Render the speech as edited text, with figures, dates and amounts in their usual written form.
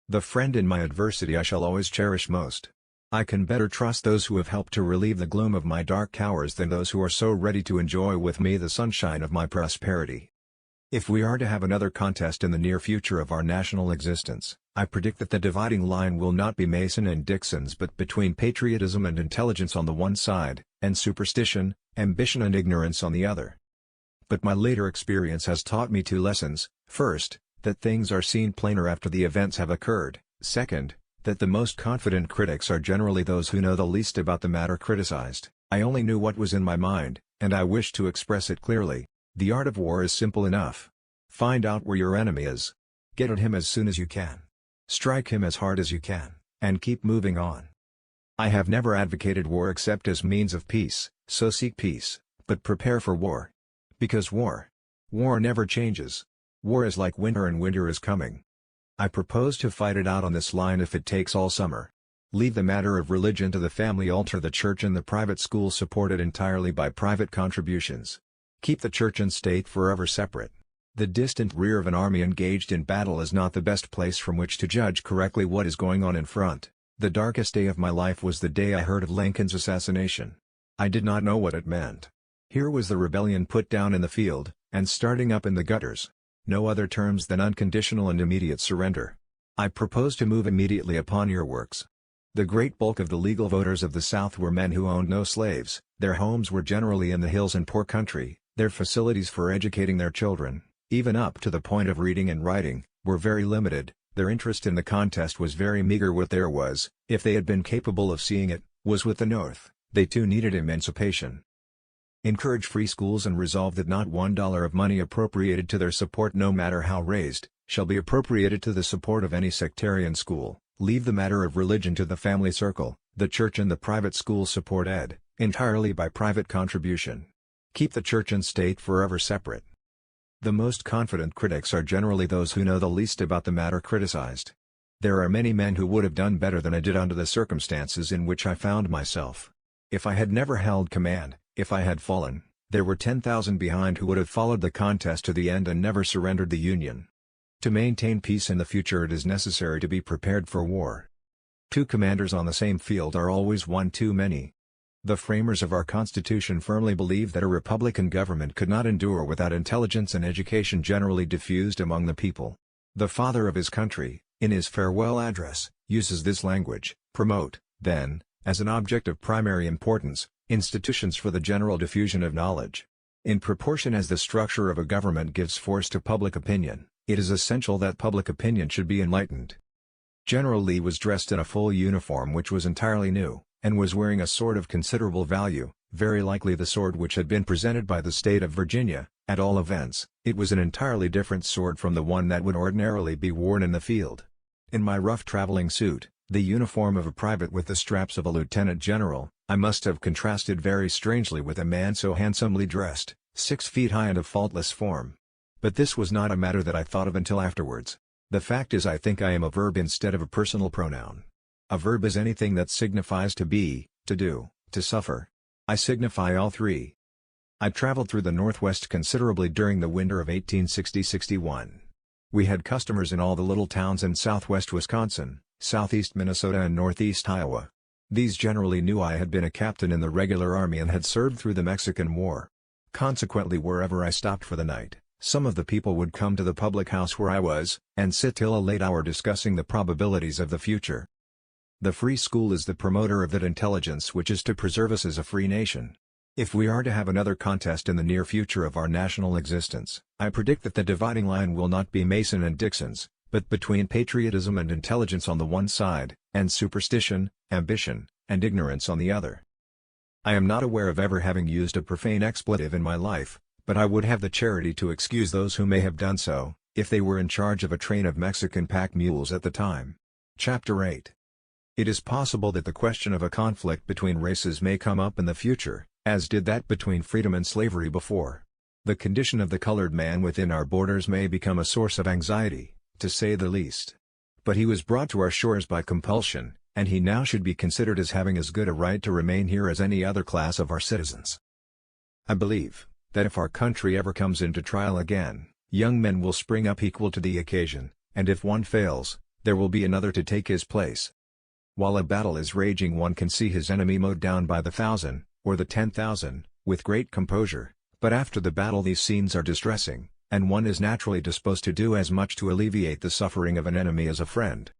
The friend in my adversity I shall always cherish most. I can better trust those who have helped to relieve the gloom of my dark hours than those who are so ready to enjoy with me the sunshine of my prosperity. If we are to have another contest in the near future of our national existence, I predict that the dividing line will not be Mason and Dixon's but between patriotism and intelligence on the one side, and superstition, ambition and ignorance on the other. But my later experience has taught me two lessons: first, that things are seen plainer after the events have occurred; second, that the most confident critics are generally those who know the least about the matter criticized. I only knew what was in my mind, and I wished to express it clearly. The art of war is simple enough. Find out where your enemy is. Get at him as soon as you can. Strike him as hard as you can, and keep moving on. I have never advocated war except as means of peace, so seek peace, but prepare for war. Because war never changes. War is like winter and winter is coming. I propose to fight it out on this line if it takes all summer. Leave the matter of religion to the family altar, the church and the private school supported entirely by private contributions. Keep the church and state forever separate. The distant rear of an army engaged in battle is not the best place from which to judge correctly what is going on in front. The darkest day of my life was the day I heard of Lincoln's assassination. I did not know what it meant. Here was the rebellion put down in the field, and starting up in the gutters. No other terms than unconditional and immediate surrender. I propose to move immediately upon your works. The great bulk of the legal voters of the South were men who owned no slaves, their homes were generally in the hills and poor country, their facilities for educating their children, even up to the point of reading and writing, were very limited, their interest in the contest was very meager. What there was, if they had been capable of seeing it, was with the North. They too needed emancipation. Encourage free schools and resolve that not $1 of money appropriated to their support, no matter how raised, shall be appropriated to the support of any sectarian school. Leave the matter of religion to the family circle, the church and the private school support entirely by private contribution. Keep the church and state forever separate. The most confident critics are generally those who know the least about the matter criticized. There are many men who would have done better than I did under the circumstances in which I found myself. If I had never held command, if I had fallen, there were 10,000 behind who would have followed the contest to the end and never surrendered the Union. To maintain peace in the future it is necessary to be prepared for war. Two commanders on the same field are always one too many. The framers of our Constitution firmly believed that a republican government could not endure without intelligence and education generally diffused among the people. The Father of his country, in his farewell address, uses this language: promote, then, as an object of primary importance, institutions for the general diffusion of knowledge. In proportion as the structure of a government gives force to public opinion, it is essential that public opinion should be enlightened. General Lee was dressed in a full uniform which was entirely new, and was wearing a sword of considerable value, very likely the sword which had been presented by the state of Virginia. At all events, it was an entirely different sword from the one that would ordinarily be worn in the field. In my rough traveling suit, the uniform of a private with the straps of a lieutenant general, I must have contrasted very strangely with a man so handsomely dressed, 6 feet high and of faultless form. But this was not a matter that I thought of until afterwards. The fact is, I think I am a verb instead of a personal pronoun. A verb is anything that signifies to be, to do, to suffer. I signify all three. I traveled through the Northwest considerably during the winter of 1860-61. We had customers in all the little towns in southwest Wisconsin, southeast Minnesota and northeast Iowa. These generally knew I had been a captain in the regular army and had served through the Mexican War. Consequently, wherever I stopped for the night, some of the people would come to the public house where I was, and sit till a late hour discussing the probabilities of the future. The free school is the promoter of that intelligence which is to preserve us as a free nation. If we are to have another contest in the near future of our national existence, I predict that the dividing line will not be Mason and Dixon's, but between patriotism and intelligence on the one side, and superstition, ambition, and ignorance on the other. I am not aware of ever having used a profane expletive in my life, but I would have the charity to excuse those who may have done so, if they were in charge of a train of Mexican pack mules at the time. Chapter 8. It is possible that the question of a conflict between races may come up in the future, as did that between freedom and slavery before. The condition of the colored man within our borders may become a source of anxiety, to say the least. But he was brought to our shores by compulsion, and he now should be considered as having as good a right to remain here as any other class of our citizens. I believe that if our country ever comes into trial again, young men will spring up equal to the occasion, and if one fails, there will be another to take his place. While a battle is raging, one can see his enemy mowed down by the 1,000, or the 10,000, with great composure, but after the battle these scenes are distressing, and one is naturally disposed to do as much to alleviate the suffering of an enemy as a friend.